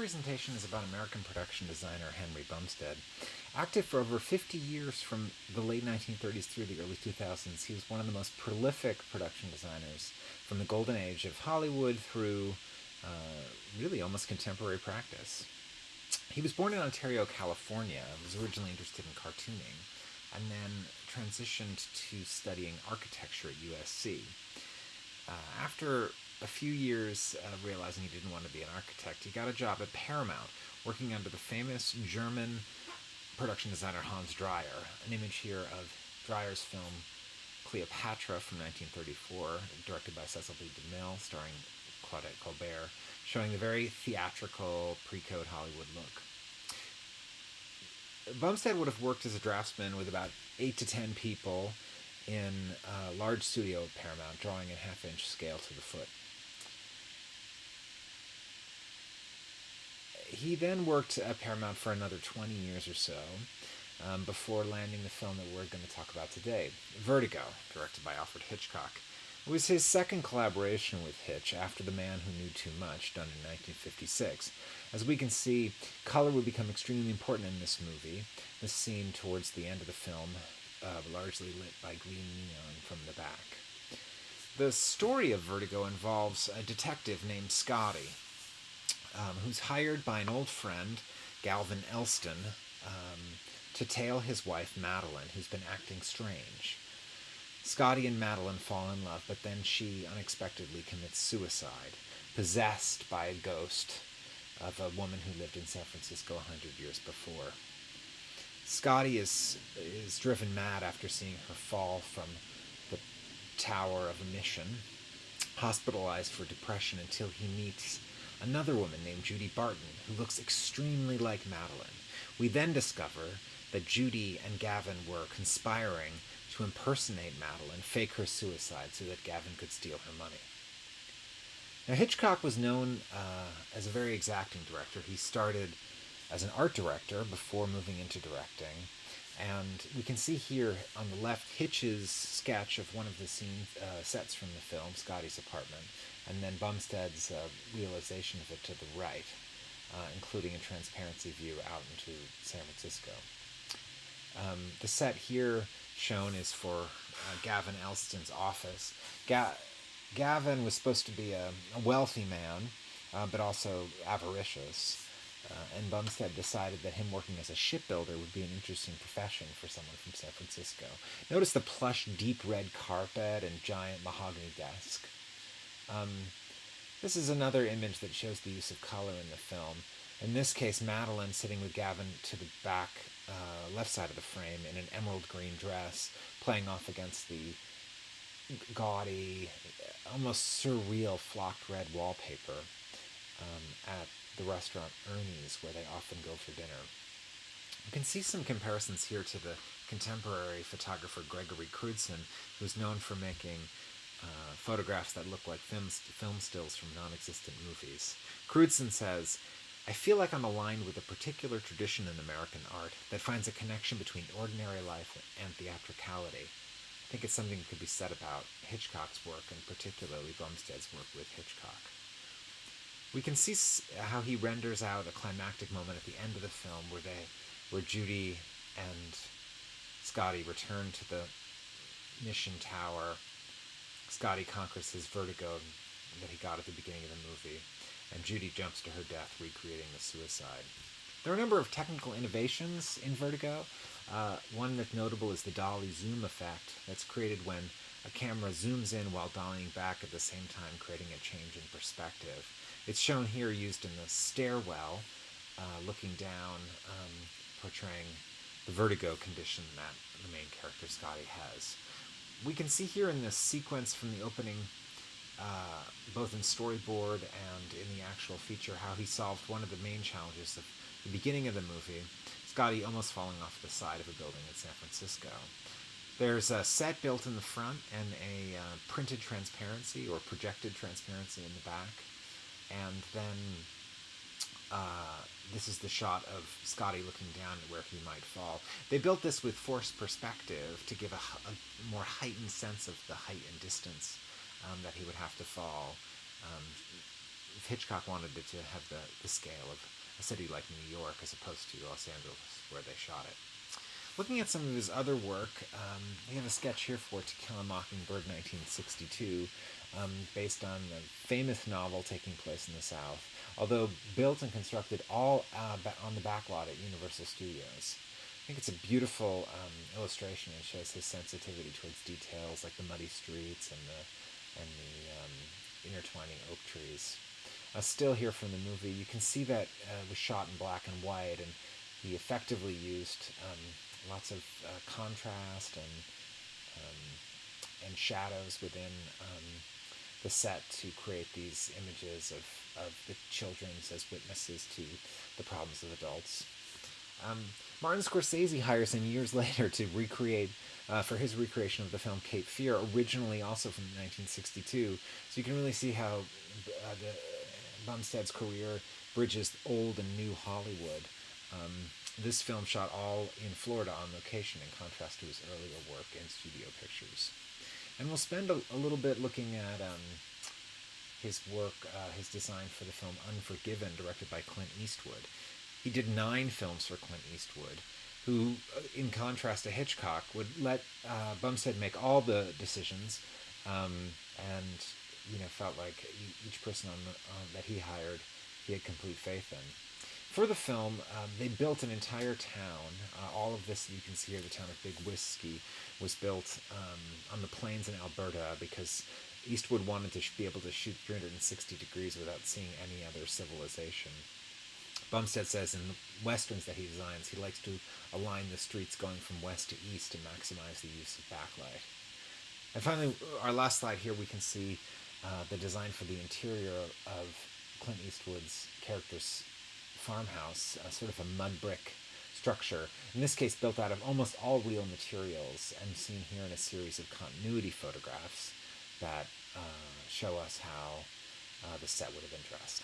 Presentation is about American production designer Henry Bumstead. Active for over 50 years from the late 1930s through the early 2000s, he was one of the most prolific production designers from the golden age of Hollywood through really almost contemporary practice. He was born in Ontario, California, was originally interested in cartooning, and then transitioned to studying architecture at USC. After a few years realizing he didn't want to be an architect, he got a job at Paramount, working under the famous German production designer Hans Dreyer. An image here of Dreyer's film Cleopatra from 1934, directed by Cecil B. DeMille, starring Claudette Colbert, showing the very theatrical, pre-code Hollywood look. Bumstead would have worked as a draftsman with about 8 to 10 people in a large studio at Paramount, drawing in half-inch scale to the foot. He then worked at Paramount for another 20 years or so, before landing the film that we're going to talk about today, Vertigo, directed by Alfred Hitchcock. It was his second collaboration with Hitch after The Man Who Knew Too Much, done in 1956. As we can see, color would become extremely important in this movie. The scene towards the end of the film, largely lit by green neon from the back. The story of Vertigo involves a detective named Scotty, who's hired by an old friend, Galvin Elston, to tail his wife, Madeline, who's been acting strange. Scotty and Madeline fall in love, but then she unexpectedly commits suicide, possessed by a ghost of a woman who lived in San Francisco 100 years before. Scotty is driven mad after seeing her fall from the tower of a mission, hospitalized for depression until he meets another woman named Judy Barton, who looks extremely like Madeline. We then discover that Judy and Gavin were conspiring to impersonate Madeline, fake her suicide so that Gavin could steal her money. Now, Hitchcock was known as a very exacting director. He started as an art director before moving into directing, and we can see here on the left Hitch's sketch of one of the sets from the film, Scotty's apartment, and then Bumstead's realization of it to the right, including a transparency view out into San Francisco. The set here shown is for Gavin Elston's office. Gavin was supposed to be a wealthy man, but also avaricious, and Bumstead decided that him working as a shipbuilder would be an interesting profession for someone from San Francisco. Notice the plush, deep red carpet and giant mahogany desk. This is another image that shows the use of color in the film. In this case, Madeline sitting with Gavin to the back left side of the frame in an emerald green dress, playing off against the gaudy, almost surreal flocked red wallpaper at the restaurant Ernie's, where they often go for dinner. You can see some comparisons here to the contemporary photographer Gregory Crewdson, who's known for making photographs that look like film stills from non-existent movies. Crewdson says, "I feel like I'm aligned with a particular tradition in American art that finds a connection between ordinary life and theatricality." I think it's something that could be said about Hitchcock's work, and particularly Bumstead's work with Hitchcock. We can see how he renders out a climactic moment at the end of the film where Judy and Scotty return to the mission tower. Scotty conquers his vertigo that he got at the beginning of the movie, and Judy jumps to her death, recreating the suicide. There are a number of technical innovations in Vertigo. One that's notable is the dolly zoom effect that's created when a camera zooms in while dollying back at the same time, creating a change in perspective. It's shown here used in the stairwell, looking down, portraying the vertigo condition that the main character Scotty has. We can see here in this sequence from the opening, both in storyboard and in the actual feature, how he solved one of the main challenges of the beginning of the movie, Scotty almost falling off the side of a building in San Francisco. There's a set built in the front and a printed transparency or projected transparency in the back. And then this is the shot of Scotty looking down at where he might fall. They built this with forced perspective to give a more heightened sense of the height and distance that he would have to fall, Hitchcock wanted it to have the scale of a city like New York as opposed to Los Angeles, where they shot it. Looking at some of his other work, we have a sketch here for To Kill a Mockingbird 1962, based on a famous novel taking place in the South, although built and constructed all on the backlot at Universal Studios. I think it's a beautiful illustration. It shows his sensitivity towards details like the muddy streets and the intertwining oak trees. Still here from the movie, you can see that it was shot in black and white, and he effectively used lots of contrast and shadows within the set to create these images of the children as witnesses to the problems of adults. Martin Scorsese hires him years later to recreate, for his recreation of the film Cape Fear, originally also from 1962. So you can really see how Bumstead's career bridges old and new Hollywood. This film shot all in Florida on location, in contrast to his earlier work in studio pictures. And we'll spend a little bit looking at his work, his design for the film Unforgiven, directed by Clint Eastwood. He did 9 films for Clint Eastwood, who, in contrast to Hitchcock, would let Bumstead make all the decisions, and felt like each person that he hired, he had complete faith in. For the film, they built an entire town. All of this you can see here, the town of Big Whiskey, was built on the plains in Alberta because Eastwood wanted to be able to shoot 360 degrees without seeing any other civilization. Bumstead says in the westerns that he designs, he likes to align the streets going from west to east to maximize the use of backlight. And finally, our last slide here, we can see the design for the interior of Clint Eastwood's character's farmhouse, sort of a mud brick structure, in this case built out of almost all real materials, and seen here in a series of continuity photographs that show us how the set would have been dressed.